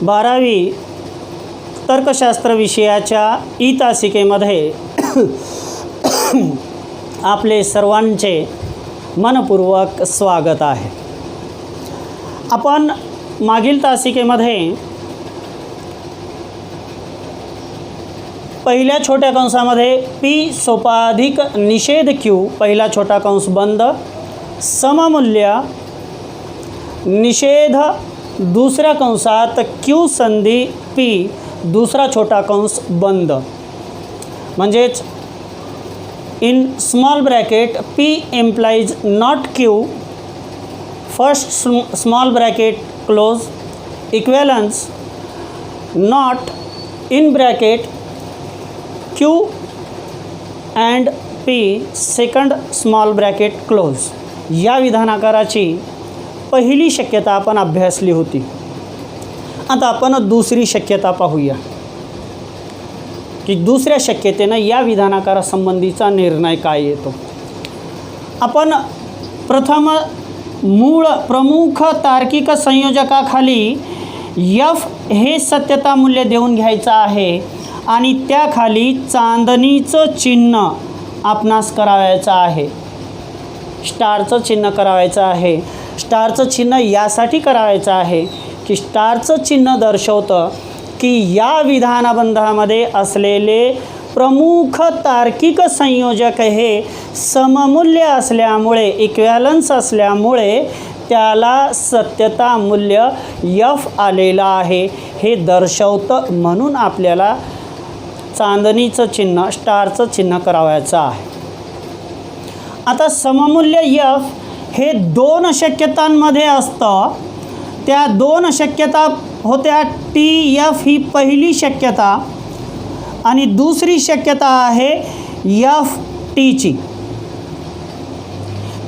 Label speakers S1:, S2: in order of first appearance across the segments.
S1: 12वी तर्कशास्त्र विषयाच्या ई तासिकेमध्ये आपले सर्वांचे मनपूर्वक स्वागत आहे। आपण मागील तासिकेमध्ये पहिल्या छोट्या कंसामध्ये पी सोपाधिक निषेध क्यू, पहिला छोटा कंस बंद, सममूल्य निषेध दुसऱ्या कंसात क्यू संधी पी, दुसरा छोटा कंस बंद, म्हणजेच in small bracket p implies not q, first small bracket close, equivalence not in bracket q and p, second small bracket close. या विधानाकाराची पहिली शक्यता आपण अभ्यासली होती। आता आपण दुसरी शक्यता पाहूया की दुसऱ्या शक्यतेनं या विधानाकारासंबंधीचा निर्णय काय येतो। आपण प्रथम मूळ प्रमुख तार्किक संयोजकाखाली एफ हे सत्यता मूल्य देऊन घ्यायचं आहे आणि त्याखाली चांदणीचं चिन्ह आपणास करावायचं आहे, स्टारचं चिन्ह करावायचं आहे। स्टारचं चिन्ह यासाठी करावायचं आहे की स्टारचं चिन्ह दर्शवतं की या विधानबंधामध्ये असलेले प्रमुख तार्किक संयोजक हे सममूल्य असल्यामुळे, इक्वॅलन्स असल्यामुळे त्याला सत्यता मूल्य एफ आलेलं आहे हे दर्शवतं, म्हणून आपल्याला चांदणीचं चिन्ह, स्टारचं चिन्ह करावायचं आहे। आता सममूल्य एफ हे दोन शक्यतांमध्ये असतं। त्या दोन शक्यता होत्या टी एफ ही पहिली शक्यता आणि दुसरी शक्यता आहे एफ टीची।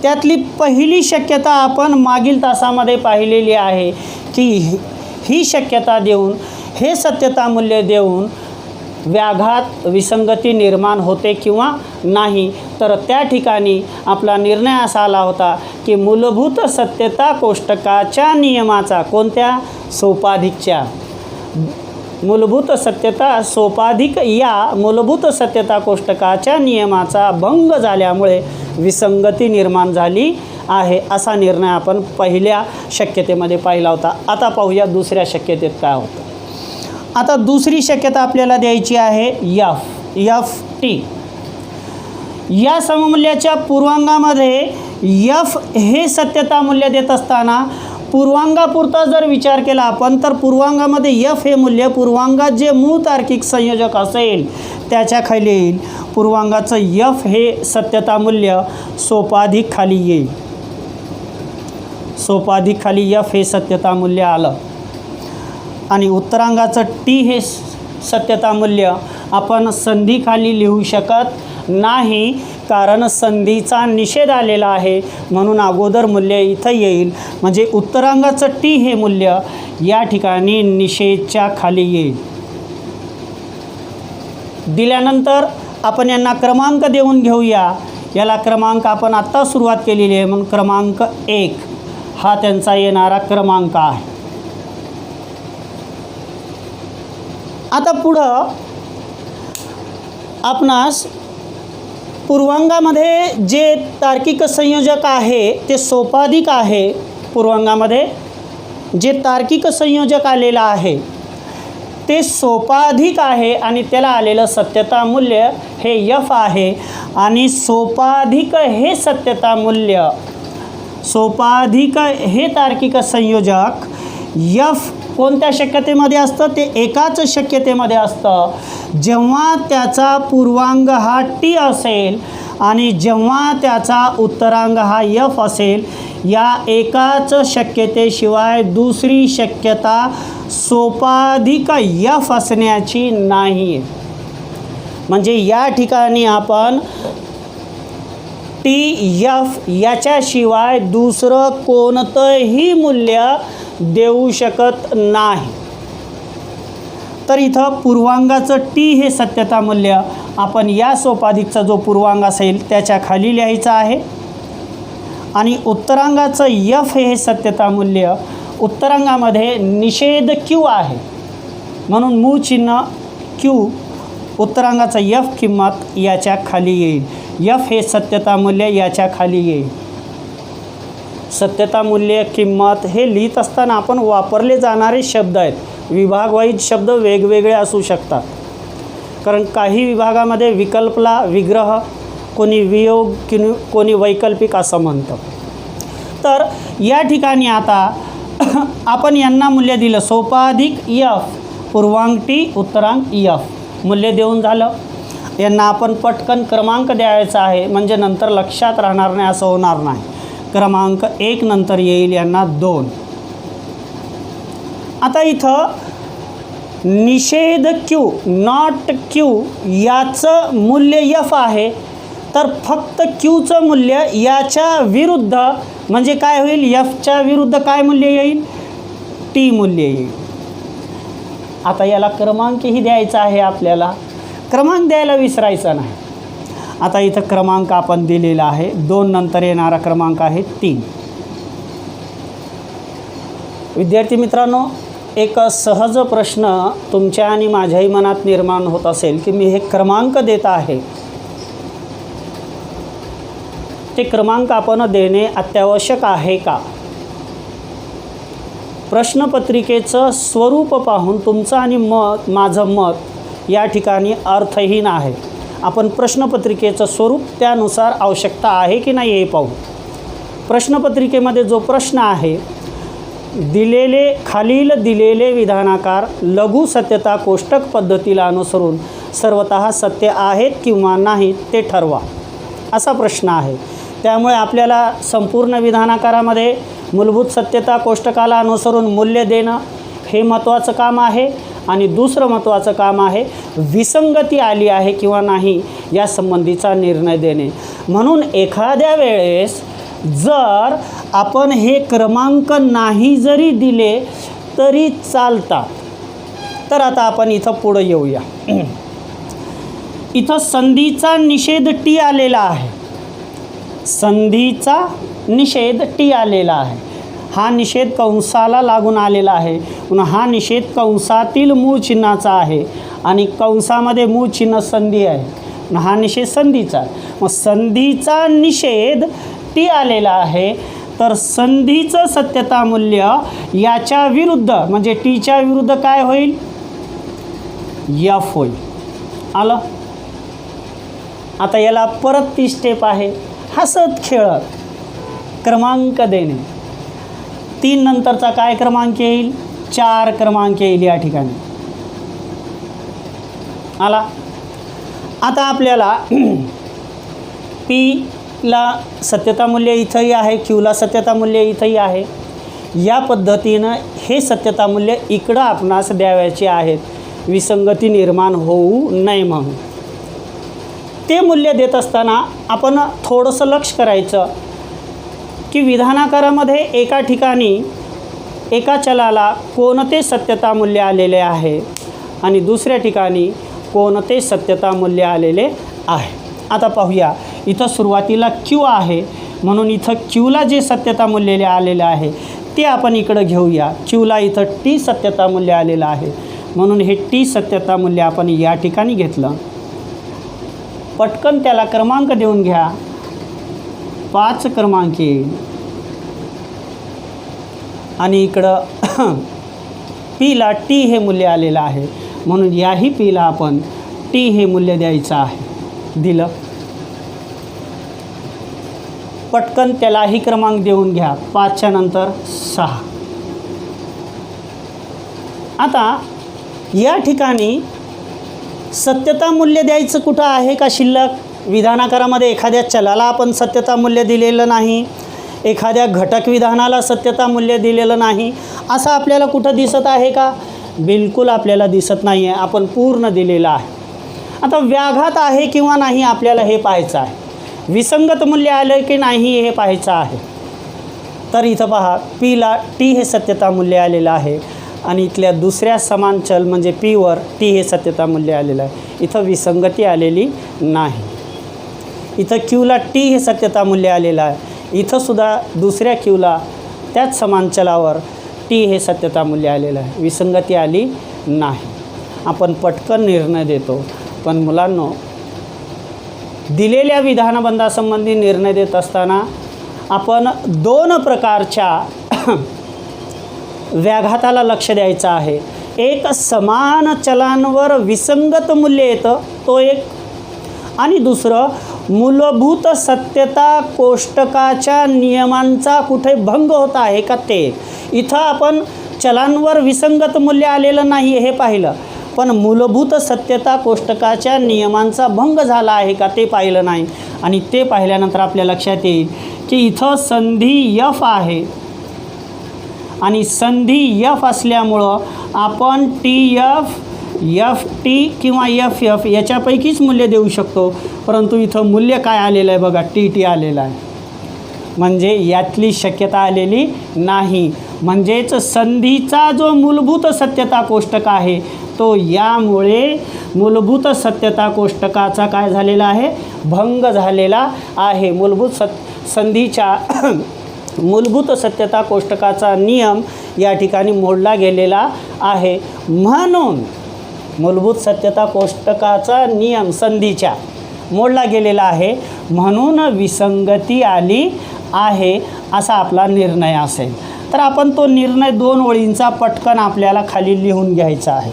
S1: त्यातली पहिली शक्यता आपण मागील तासामध्ये पाहिलेली आहे की ही शक्यता देऊन, हे सत्यता मूल्य देऊन व्याघात विसंगती निर्माण होते किंवा नाही, तर त्या ठिकाणी आपला निर्णय असा आला होता की मूलभूत सत्यता कोष्टकाच्या नियमाचा, कोणत्या, सोपाधिकच्या, मूलभूत सत्यता सोपाधिक या मूलभूत सत्यता कोष्टकाच्या नियमाचा भंग झाल्यामुळे विसंगती निर्माण झाली आहे, असा निर्णय आपण पहिल्या शक्यतेमध्ये पाहिला होता। आता पाहूया दुसऱ्या शक्यतेत काय होतं। आता दुसरी शक्यता आपल्याला द्यायची आहे एफ टी। या सममूल्याच्या पूर्वांगामध्ये एफ हे सत्यता मूल्य देत असताना पूर्वांगापुरता जर विचार केला आपण, तर पूर्वांगामध्ये एफ हे मूल्य पूर्वांगात जे मूळ तार्किक संयोजक असेल त्याच्या खाली येईल। पूर्वांगाचं एफ हे सत्यता मूल्य सोपाधिक खाली येईल, सोपाधिक खाली एफ हे सत्यता मूल्य आलं आणि उत्तरांगाचं टी हे सत्यता मूल्य आपण संधीखाली लिहू शकत नाही, कारण संधीचा निषेध आलेला आहे, म्हणून अगोदर मूल्य इथं येईल, म्हणजे उत्तरांगाचं टी हे मूल्य या ठिकाणी निषेधच्या खाली येईल। दिल्यानंतर आपण यांना क्रमांक देऊन घेऊया। याला क्रमांक आपण आत्ता सुरुवात केलेली आहे, म्हणून क्रमांक 1 हा त्यांचा येणारा क्रमांक आहे। आता पुढं आपणास पूर्वांगामध्ये जे तार्किक संयोजक आहे ते सोपाधिक आहे। पूर्वांगामध्ये जे तार्किक संयोजक आलेलं आहे ते सोपाधिक आहे आणि त्याला आलेलं सत्यता मूल्य हे एफ आहे आणि सोपाधिक हे सत्यता मूल्य, सोपाधिक हे तार्किक संयोजक एफ कोणत्या शक्यतेमध्ये असतं, ते एकाच शक्यतेमध्ये असतं, जेव्हा त्याचा पूर्वांग हा टी असेल आणि जेव्हा त्याचा उत्तरांग हा एफ असेल। या एकाच शक्यतेशिवाय दुसरी शक्यता सोपाधिक एफ असण्याची नाही। म्हणजे या ठिकाणी आपण टी एफ याच्याशिवाय दुसरं कोणतंही मूल्य देऊ शकत नाही। तर इथं पूर्वांगाचं टी हे सत्यता मूल्य आपण या सोपाधिकचा जो पूर्वांग असेल त्याच्या खाली लिहायचा आहे आणि उत्तरांगाचं एफ हे सत्यता मूल्य उत्तरांगामध्ये निषेध क्यू आहे, म्हणून मूळ चिन्ह क्यू, उत्तरांगाचा एफ किंमत याच्या खाली येईल. एफ हे सत्यता मूल्य याच्या खाली येईल. सत्यता मूल्य किंमत हे लिहित असताना आपण वापरले जाणारे शब्द आहेत. विभागवाईज शब्द वेगवेगळे असू शकतात, कारण काही विभागामध्ये विकल्पला विग्रह, कोणी वियोग, कोणी वैकल्पिक असं म्हणतं. तर या ठिकाणी आता आपण यांना मूल्य दिलं. सोपाधिक एफ, पूर्वांक टी, उत्तरांक एफ मूल्य देऊन झालं. यांना आपण पटकन क्रमांक द्यायचा आहे, म्हणजे नंतर लक्षात राहणार नाही, असं होणार नाही. क्रमांक 1 नंतर येईल यांना 2. आता इथं निषेध क्यू, नॉट क्यू याचं मूल्य एफ आहे, तर फक्त क्यूचं मूल्य याच्या विरुद्ध, म्हणजे काय होईल, एफच्या विरुद्ध काय मूल्य येईल, टी मूल्य येईल. आता याला क्रमांकही द्यायचा आहे आपल्याला, क्रमांक द्यायला विसरायचा नाही. आता इथं क्रमांक आपण दिलेला आहे. 2 नंतर येणारा क्रमांक आहे 3. विद्यार्थी मित्रांनो, एक सहज प्रश्न तुमच्या आणि माझ्याही मनात निर्माण होत असेल की मी हे क्रमांक देत आहे, ते क्रमांक आपण देणे अत्यावश्यक आहे का? प्रश्नपत्रिकेचं स्वरूप पाहून तुमचं आणि माझं मत या ठिकाणी अर्थहीन आहे. आपण प्रश्नपत्रिकेचं स्वरूप त्यानुसार आवश्यकता आहे की नाही हे पाहू. प्रश्नपत्रिकेमध्ये जो प्रश्न आहे, खालील दिलेले विधानाकार लघु सत्यता कोष्टक पद्धतीला अनुसरून सर्वतः सत्य आहेत किंवा नाहीत ते ठरवा, असा प्रश्न आहे. त्यामुळे आपल्याला संपूर्ण विधानाकारामध्ये मूलभूत सत्यता कोष्टकाला अनुसरून मूल्य देणं हे महत्त्वाचं काम आहे. आणि दुसरं महत्त्वाचं काम आहे विसंगती आली आहे किंवा नाही या संबंधीचा निर्णय देणे. म्हणून एखाद्या वेळेस जर आपण हे क्रमांक नाही जरी दिले तरी चालतात. तर आता आपण इथं पुढं येऊया. इथं संधीचा निषेध टी आलेला आहे. संधीचा निषेध टी आलेला आहे. हा निषेध कंसाला लागून आलेला आहे. पुन्हा हा निषेध कंसातील मूळ चिन्हाचा आहे आणि कंसामध्ये मूळ चिन्ह संधी आहे. हा निषेध संधीचा आहे. मग संधीचा निषेध टी आलेला आहे, तर संधीचं सत्यता मूल्य याच्या विरुद्ध, म्हणजे टीच्या विरुद्ध काय होईल, एफ होईल. आलं. आता याला परत ती स्टेप आहे, हसत खेळत क्रमांक देणे. 3 नंतरचा काय क्रमांक येईल, 4 क्रमांक येईल या ठिकाणी. आला. आता आपल्याला पीला सत्यता मूल्य इथंही आहे, क्यूला सत्यता मूल्य इथंही आहे. या पद्धतीनं हे सत्यता मूल्य इकडं आपणास द्यावयाचे आहेत, विसंगती निर्माण होऊ नये म्हणून. ते मूल्य देत असताना आपण थोडंसं लक्ष करायचं की विधानाकारामध्ये एका ठिकाणी एका चलाला कोणते सत्यता मूल्य आलेले आहे आणि दुसऱ्या ठिकाणी कोणते सत्यता मूल्य आलेले आहे. आता पाहूया. इथं सुरुवातीला क्यू आहे, म्हणून इथं क्यूला जे सत्यता मूल्य आलेलं आहे ते आपण इकडं घेऊया. क्यूला इथं टी सत्यता मूल्य आलेलं आहे, म्हणून हे टी सत्यता मूल्य आपण या ठिकाणी घेतलं. पटकन त्याला क्रमांक देऊन घ्या. 5 क्रमांक येईल. आणि इकडं पीला टी हे मूल्य आलेलं आहे, म्हणून याही पीला आपण टी हे मूल्य द्यायचं आहे. दिलं. पटकन त्यालाही क्रमांक देऊन घ्या. 5च्या नंतर 6. आता या ठिकाणी सत्यता मूल्य द्यायचं कुठं आहे का शिल्लक? विधानाकारामध्ये एखाद्या चलाला आपण सत्यता मूल्य दिलेलं नाही, एखाद्या घटक विधानाला सत्यता मूल्य दिलेलं नाही, असं आपल्याला कुठं दिसत आहे का? बिलकुल आपल्याला दिसत नाही आहे. आपण पूर्ण दिलेलं आहे. आता व्याघात आहे किंवा नाही आपल्याला हे पाहायचं आहे. विसंगत मूल्य आलं की नाही हे पाहायचं आहे. तर इथं पहा, पीला टी हे सत्यता मूल्य आलेलं आहे आणि इथल्या दुसऱ्या समान चल म्हणजे पीवर टी हे सत्यता मूल्य आलेलं आहे. इथं विसंगती आलेली नाही. इथं क्यूला टी हे सत्यता मूल्य आलेलं आहे. इथंसुद्धा दुसऱ्या क्यूला त्याच समान चलावर टी हे सत्यता मूल्य आलेलं आहे, विसंगती आली नाही. आपण पटकन निर्णय देतो, पण मुलांनो दिलेल्या विधानबंधासंबंधी निर्णय देत असताना आपण 2 प्रकारच्या व्याघाताला लक्ष द्यायचं आहे. एक समान चलांवर विसंगत मूल्य येतं तो एक, आणि दुसरं मूलभूत सत्यता कोष्टकाच्या नियमांचा कुठे भंग होत आहे का ते. इथं आपण चलांवर विसंगत मूल्य आलेलं नाही हे पाहिलं, पण मूलभूत सत्यता कोष्टकाच्या नियमांचा भंग झाला आहे का ते पाहिलं नाही. आणि ते पाहिल्यानंतर आपल्या लक्षात येईल की इथं संधी यफ आहे, आणि संधी यफ असल्यामुळं आपण टी एफ, एफ टी किंवा एफ एफ याच्यापैकीच मूल्य देऊ शकतो. परंतु इथं मूल्य काय आलेलं आहे बघा, टी टी आलेलं आहे, म्हणजे यातली शक्यता आलेली नाही. म्हणजेच संधीचा जो मूलभूत सत्यता कोष्टक आहे तो यामुळे मूलभूत सत्यता कोष्टकाचा काय झालेला आहे, भंग झालेला आहे. संधीच्या मूलभूत सत्यता कोष्टकाचा नियम या ठिकाणी मोडला गेलेला आहे. म्हणून मूलभूत सत्यता कोष्टकाचा नियम संधीच्या मोडला गेलेला आहे, म्हणून विसंगती आली आहे असा आपला निर्णय असेल. तर आपण तो निर्णय 2 ओळींचा पटकन आपल्याला खाली लिहून घ्यायचा आहे.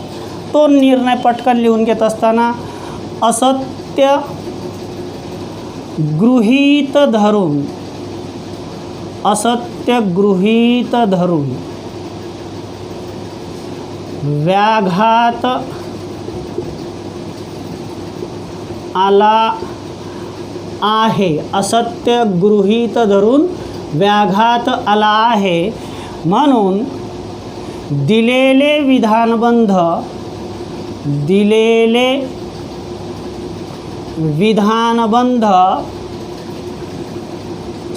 S1: तो निर्णय पटकन लिहून घेत असताना असत्य गृहीत धरून, असत्य गृहीत धरून व्याघात आला आहे, असत्य गृहीत धरून व्याघात आला आहे, म्हणून दिलेले विधानबंध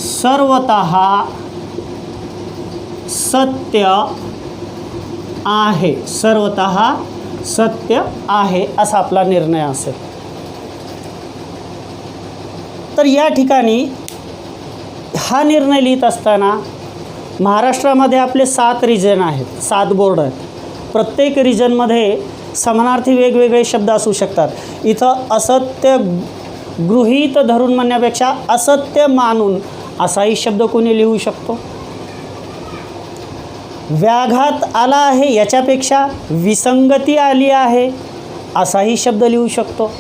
S1: सर्वतः सत्य आहे, सर्वतः सत्य आहे असा आपला निर्णय असेल. तर या ठिकाणी हा निर्णय लिहित असताना महाराष्ट्रामध्ये आपले 7 रिजन आहेत, 7 बोर्ड आहेत. प्रत्येक रिजनमध्ये समानार्थी वेगवेगळे शब्द असू शकतात. इथं असत्य गृहीत धरून म्हणण्यापेक्षा असत्य मानून असाही शब्द कोणी लिहू शकतो. व्याघात आला आहे याच्यापेक्षा विसंगती आली आहे असाही शब्द लिहू शकतो.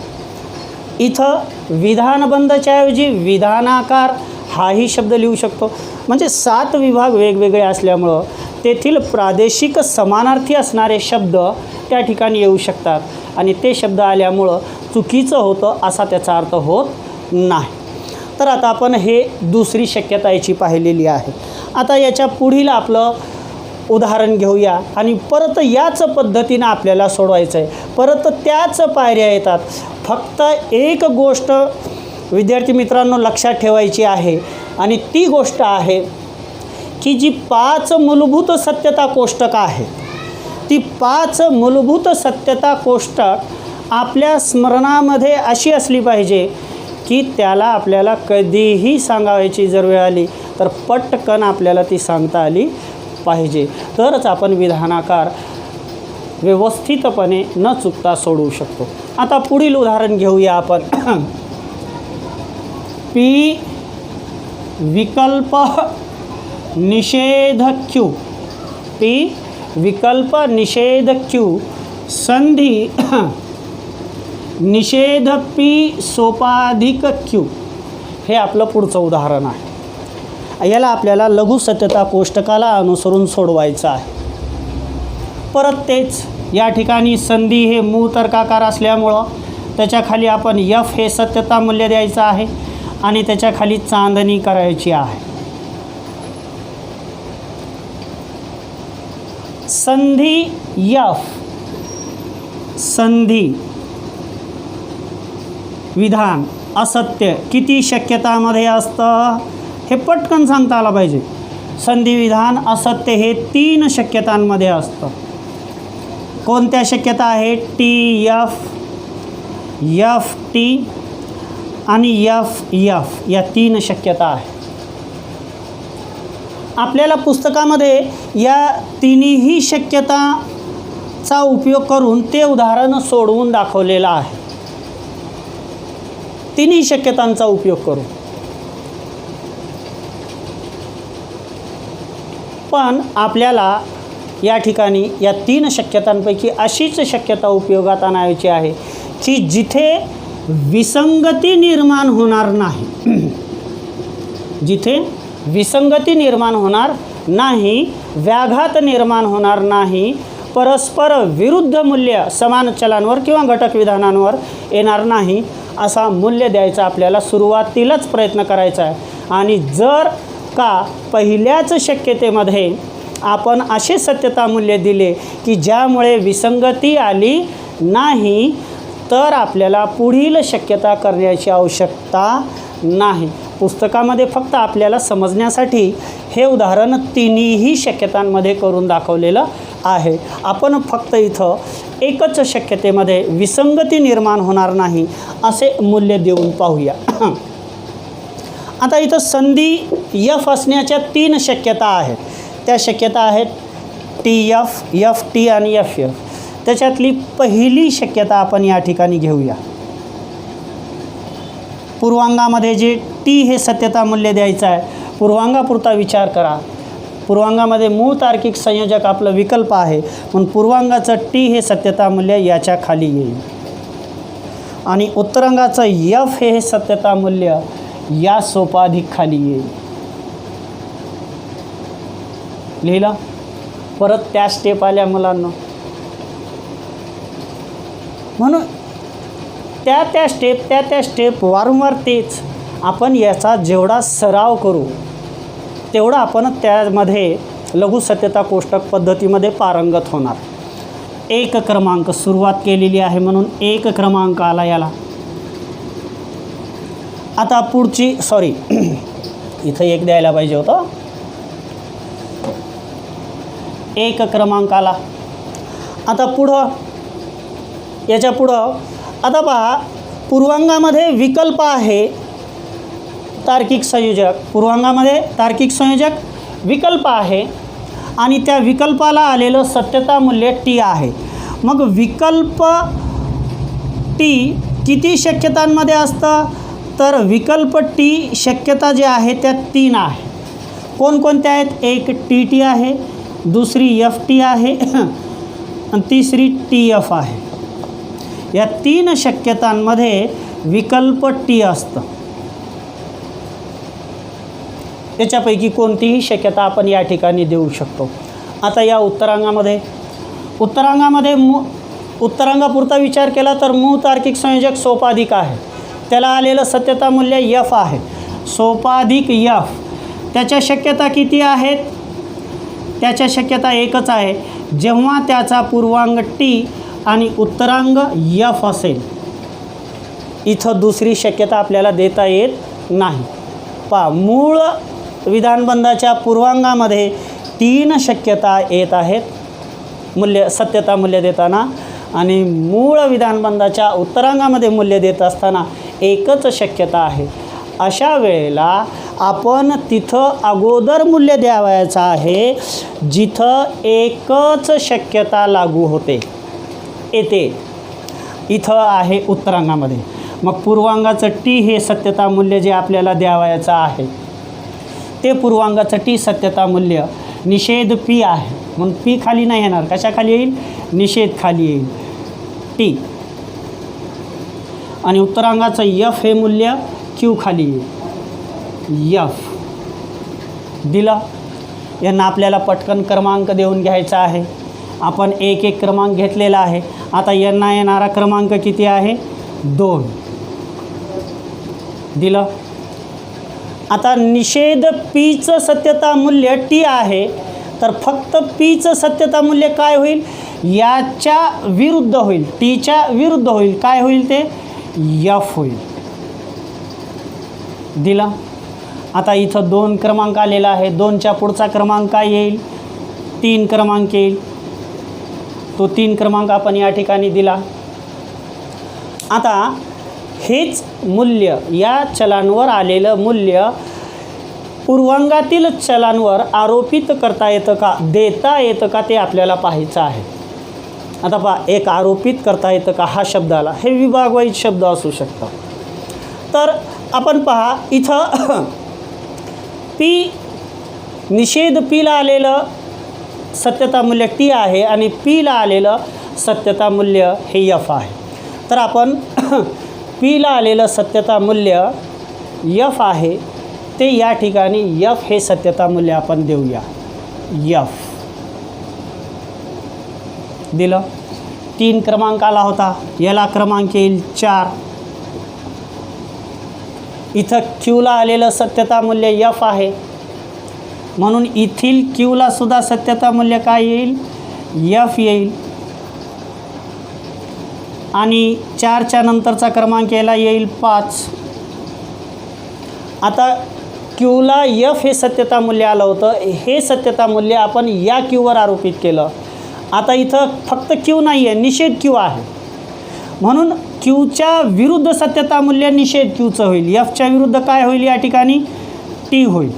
S1: इथं विधानबंधच्या ऐवजी विधानाकार हाही शब्द लिहू शकतो. म्हणजे 7 विभाग वेगवेगळे असल्यामुळं तेथील प्रादेशिक समानार्थी असणारे शब्द त्या ठिकाणी येऊ शकतात, आणि ते शब्द आल्यामुळं चुकीचं होतं असा त्याचा अर्थ होत नाही. तर आता आपण हे दुसरी शक्यता याची पाहिलेली आहे. आता याच्या पुढील आपलं उदाहरण घेऊया आणि परत याच पद्धतीनं आपल्याला सोडवायचं आहे. परत त्याच पायऱ्या येतात. फक्त एक गोष्ट विद्यार्थी मित्रांनो लक्षात ठेवायची आहे, आणि ती गोष्ट आहे की जी 5 मूलभूत सत्यता कोष्टक आहेत, ती 5 मूलभूत सत्यता कोष्टक आपल्या स्मरणामध्ये अशी असली पाहिजे की त्याला आपल्याला कधीही सांगायची जर वेळ आली तर पटकन आपल्याला ती सांगता आली पाहिजे. तरच आपण विधानाकार व्यवस्थितपणे न चुकता सोडवू शकतो. आता पुढील उदाहरण घेऊया आपण. पी विकल्प निषेध क्यू, पी विकल्प निषेध क्यू संधी निषेध पी सोपाधिक क्यू, हे आपलं पुढचं उदाहरण आहे. याला आपल्याला लघु सत्यता कोष्टकाला अनुसरून सोडवायचं आहे. परत तेच या ठिकाणी संधी हे मूळ तर्काकार असल्यामुळं त्याच्याखाली आपण एफ हे सत्यता मूल्य द्यायचं आहे आणि त्याच्याखाली चांदणी करायची आहे. संधी एफ, संधी विधान असत्य किती शक्यतामध्ये असतं हे पटकन सांगता आलं पाहिजे. संधी विधान असत्य हे 3 शक्यतांमध्ये असतं. कोणत्या शक्यता आहेत? टी एफ, एफ टी आणि एफ एफ या 3 शक्यता आहेत. आपल्याला पुस्तकामध्ये या तिन्ही शक्यताचा उपयोग करून ते उदाहरण सोडवून दाखवलेलं आहे. तिन्ही शक्यतांचा उपयोग करून. पण आपल्याला या ठिकाणी या 3 शक्यतांपैकी अशीच शक्यता उपयोगात आणायची आहे की जिथे विसंगती निर्माण होणार नाही. जिथे विसंगती निर्माण होणार नाही, व्याघात निर्माण होणार नाही, परस्पर विरुद्ध मूल्य समान चलांवर किंवा घटक विधानांवर येणार नाही, असा मूल्य द्यायचा आपल्याला सुरुवातीलाच प्रयत्न करायचा आहे. आणि जर का पहिल्याच शक्यतेमध्ये आपण असे सत्यता मूल्य दिले की ज्यामुळे विसंगती आली नाही, तर आपल्याला पुढील शक्यता करण्याची आवश्यकता नाही. पुस्तकामध्ये फक्त आपल्याला समजण्यासाठी हे उदाहरण तिन्ही शक्यतांमध्ये करून दाखवलेलं आहे. आपण फक्त इथं एकच शक्यतेमध्ये विसंगती निर्माण होणार नाही असे मूल्य देऊन पाहूया. आता इथं संधी यफ असण्याच्या 3 शक्यता आहेत. त्या शक्यता आहेत TF, FT आणि FF. त्याच्यातली पहिली शक्यता आपण या ठिकाणी घेऊया. पूर्वांगामध्ये जे T हे सत्यता मूल्य द्यायचं आहे, पूर्वांगापुरता विचार करा. पूर्वांगामध्ये मूळ तार्किक संयोजक आपलं विकल्प आहे, पण पूर्वांगाचं T हे सत्यता मूल्य याच्या खाली येईल आणि उत्तरांगाचं F हे सत्यता मूल्य या सोपाधिक खाली येईल. लिहिलं? परत त्या स्टेप आल्या मुलांना. म्हणून त्या स्टेप वारंवार तेच आपण याचा जेवढा सराव करू तेवढा आपण त्यामध्ये लघु सत्यता कोष्टक पद्धतीमध्ये पारंगत होणार. 1 क्रमांक सुरुवात केलेली आहे म्हणून 1 क्रमांक आला याला. आता पुढची इथं 1 द्यायला पाहिजे होतं. 1 क्रमांक आला. आता पुढं याच्या पुढं आता पहा, पूर्वांगामध्ये विकल्प आहे तार्किक संयोजक. पूर्वांगामध्ये तार्किक संयोजक विकल्प आहे आणि त्या विकल्पाला आलेलं सत्यता मूल्य T आहे. मग विकल्प T किती शक्यतांमध्ये असतं? तर विकल्प T शक्यता जे आहे त्या 3 आहे. कोणकोणत्या आहेत? एक TT आहे, दुसरी FT आहे आणि तिसरी TF आहे. या 3 शक्यतांमध्ये विकल्प T असतं. त्याच्यापैकी कोणतीही शक्यता आपण या ठिकाणी देऊ शकतो. आता या उत्तरांगामध्ये उत्तरांगापुरता विचार केला तर मूळ तार्किक संयोजक सोपाधिक आहे. त्याला आलेलं सत्यता मूल्य F आहे. सोपाधिक F. त्याच्या शक्यता किती आहेत? त्याच्या शक्यता एकच आहे. जेव्हा त्याचा पूर्वांग T आणि उत्तरांग F असेल. इथं दुसरी शक्यता आपल्याला देता येत नाही. मूळ विधानबंधाच्या पूर्वांगामध्ये 3 शक्यता येत आहेत सत्यता मूल्य देताना, आणि मूळ विधानबंधाच्या उत्तरांगामध्ये मूल्य देत असताना एकच शक्यता आहे. अशा वेळेला आपण तिथं अगोदर मूल्य द्यावयाचं आहे जिथं एकच शक्यता लागू होते येते. इथं आहे उत्तरांगामध्ये. मग पूर्वांगाचं T हे सत्यता मूल्य जे आपल्याला द्यावयाचं आहे ते पूर्वांगाचं T सत्यता मूल्य निषेध P आहे म्हणून P खाली नाही येणार. कशा खाली येईल? निषेध खाली येईल T. आणि उत्तरांगाचं F हे मूल्य Q खाली येईल F. दिलं. यांना आपल्याला पटकन क्रमांक देऊन घ्यायचा आहे. आपण 1 क्रमांक घेतलेला आहे. आता यांना येणारा क्रमांक किती आहे? 2. दिलं. आता निषेध Pचं सत्यता मूल्य T आहे, तर फक्त Pचं सत्यता मूल्य काय होईल? याच्या विरुद्ध होईल. Tच्या विरुद्ध होईल. काय होईल ते? F होईल. दिला. आता इथं 2 क्रमांक आलेला आहे. 2च्या पुढचा क्रमांक काय येईल? 3 क्रमांक येईल. तो 3 क्रमांक आपण या ठिकाणी दिला. आता हेच मूल्य, या चलांवर आलेलं मूल्य पूर्वांगातील चलांवर आरोपित करता येतं का, देता येतं का, ते आपल्याला पाहायचं आहे. आता पहा, एक आरोपित करता येतं का हा शब्द आला, हे विभागवाईज शब्द असू शकतात. तर आपण पहा इथं पी निषेध पीला आलेलं सत्यता मूल्य टी आहे आणि पीला आलेलं सत्यता मूल्य हे यफ आहे. तर आपण पीला आलेलं सत्यता मूल्य यफ आहे ते या ठिकाणी यफ हे सत्यता मूल्य आपण देऊया. यफ दिलं. 3 क्रमांक आला होता, याला क्रमांक येईल 4. इथं क्यूला आलेलं सत्यता मूल्य यफ आहे म्हणून इथील क्यूला सुद्धा सत्यता मूल्य काय येईल, यफ येईल. आणि 4च्या नंतरचा क्रमांक याला येईल 5. आता क्यूला यफ हे सत्यता मूल्य आलं होतं, हे सत्यता मूल्य आपण या क्यूवर आरोपित केलं. आता इथं फक्त क्यू नाही आहे, निषेध क्यू आहे म्हणून क्यूच्या विरुद्ध सत्यता मूल्य निषेध क्यूचं होईल. यफच्या विरुद्ध काय होईल या ठिकाणी, टी होईल.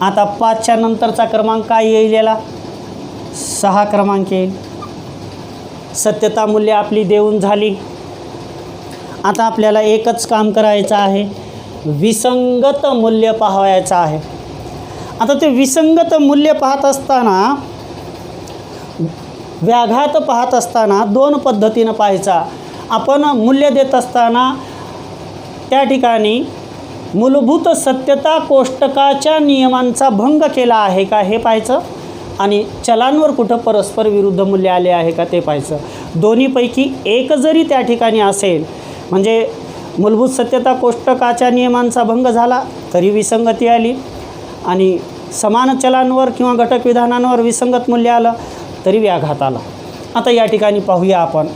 S1: आता 5च्या नंतरचा क्रमांक काय येईल, याला 6 क्रमांक येईल. सत्यता मूल्य आपली देऊन झाली. आता आपल्याला एकच काम करायचं आहे, विसंगत मूल्य पाहायचं आहे. आता ते विसंगत मूल्य पाहत असताना, व्याघात पाहत असताना 2 पद्धतीनं पाहायचा. आपण मूल्य देत असताना त्या ठिकाणी मूलभूत सत्यता कोष्टकाच्या नियमांचा भंग केला आहे का हे पाहायचं आणि चलांवर कुठं परस्पर विरुद्ध मूल्य आले आहे का ते पाहायचं. दोन्हीपैकी एक जरी त्या ठिकाणी असेल म्हणजे मूलभूत सत्यता कोष्टकाच्या नियमांचा भंग झाला तरी विसंगती आली आणि समान चलांवर किंवा घटक विधानांवर विसंगत मूल्य आलं तरी व्याघात आला. आता या ठिकाणी पाहूया आपण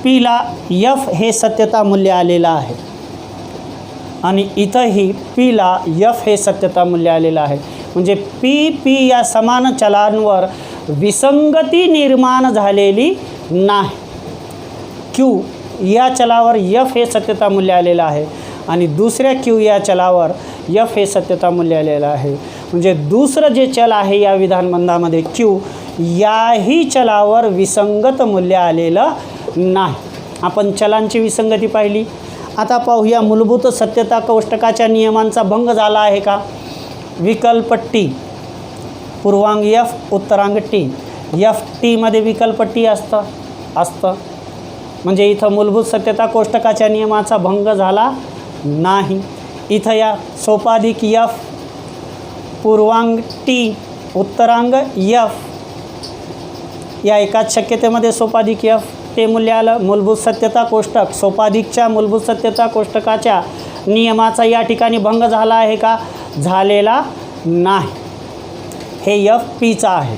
S1: पीला यफ हे सत्यता मूल्य आलेलं आहे आणि इथंही पीला यफ हे सत्यता मूल्य आलेलं आहे. म्हणजे पी या समान चलांवर विसंगती निर्माण झालेली नाही. क्यू या चलावर यफ हे सत्यता मूल्य आलेलं आहे आणि दुसऱ्या क्यू या चलावर यफ हे सत्यता मूल्य आलेलं आहे. म्हणजे दुसरं जे चल आहे या विधानबंधामध्ये क्यू, याही चलावर विसंगत मूल्य आलेलं नाही. आपण चलांची विसंगती पाहिली. आता पाहूया मूलभूत सत्यता कोष्टकाच्या नियमांचा भंग झाला आहे का. विकल्प टी, पूर्वांग यफ उत्तरांग टी. यफ टीमध्ये विकल्प टी असतं म्हणजे इथं मूलभूत सत्यता कोष्टकाच्या नियमाचा भंग झाला नाही. इथं या सोपाधिक यफ, पूर्वांग टी, उत्तरांग यफ या एकाच शक्यतेमध्ये सोपाधिक यफ ते मूल्य आलं. मूलभूत सत्यता कोष्टक, सोपाधिकच्या मूलभूत सत्यता कोष्टकाच्या नियमाचा या ठिकाणी भंग झाला आहे का, झालेला नाही. हे यफ पीचा आहे.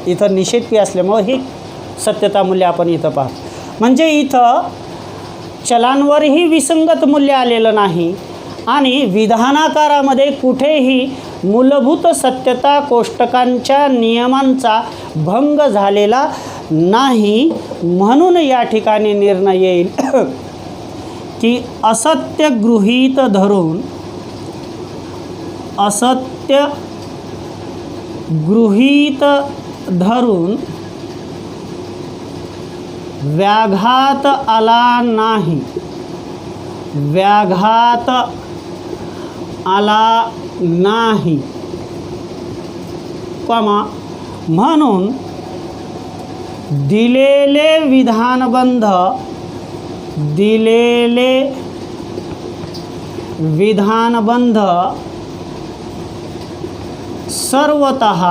S1: इथं निषेध पी असल्यामुळं ही सत्यता मूल्य आपण इथं पाहतो. म्हणजे इथं चलांवरही विसंगत मूल्य आलेलं नाही आणि विधानाकारामध्ये कुठेही मूलभूत सत्यता कोष्टकांच्या नियमांचा भंग झालेला नाही. म्हणून या ठिकाणी निर्णय येईल की असत्य गृहीत धरून व्याघात आला नाही. व्याघात आला नाही कमा म्हणून दिलेले विधानबंध सर्वतः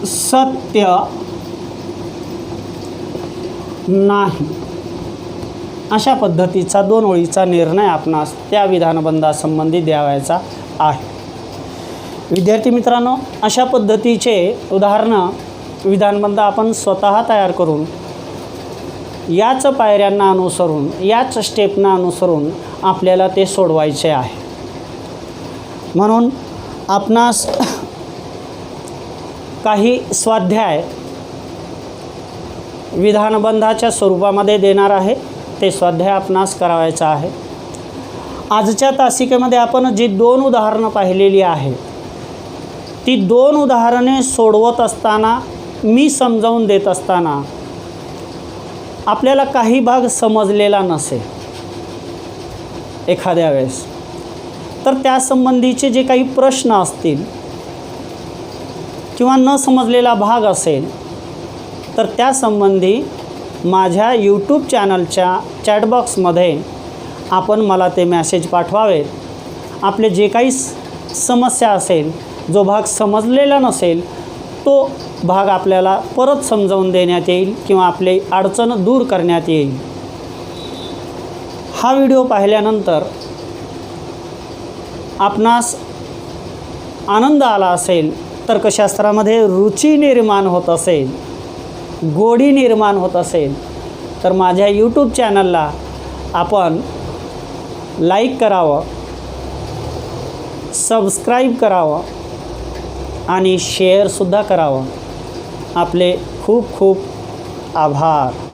S1: सत्य नाही. अशा पद्धतीचा 2 ओळीचा निर्णय आपणास त्या विधानबंधासंबंधी द्यावायचा आहे. विद्यार्थी मित्रांनो, अशा पद्धतीचे उदाहरणं विधानबंध आपण स्वतः तयार करून याच पायऱ्यांना अनुसरून, याच स्टेपना अनुसरून आपल्याला ते सोडवायचे आहे. म्हणून आपणास काही स्वाध्याय विधानबंधाच्या स्वरूपामध्ये देणार आहे. ते स्वाध्याय आपणास करावायचा आहे. आजच्या तासिकेमध्ये आपण जी 2 उदाहरणं पाहिलेली आहेत, ती 2 उदाहरणे सोडवत असताना, मी समजावून देत असताना आपल्याला काही भाग समजलेला नसेल एखाद्या वेळेस, तर त्यासंबंधीचे जे काही प्रश्न असतील किंवा न समजलेला भाग असेल, तर त्यासंबंधी माझ्या यूट्यूब चॅनलच्या चॅटबॉक्समध्ये आपण मला ते मॅसेज पाठवावेत. आपले जे काही समस्या असेल, जो भाग समजलेला नसेल, तो भाग आपल्याला परत समजावून देण्यात येईल किंवा आपली अडचण दूर करण्यात येईल. हा व्हिडिओ पाहिल्यानंतर आपणास आनंद आला असेल, तर्कशास्त्रामध्ये रुची निर्माण होत असेल, गोडी निर्माण होत असेल, तर माझ्या यूट्यूब चॅनलला आपण लाईक करावं, सबस्क्राईब करावं आणि शेअरसुद्धा करावं. आपले खूप खूप आभार.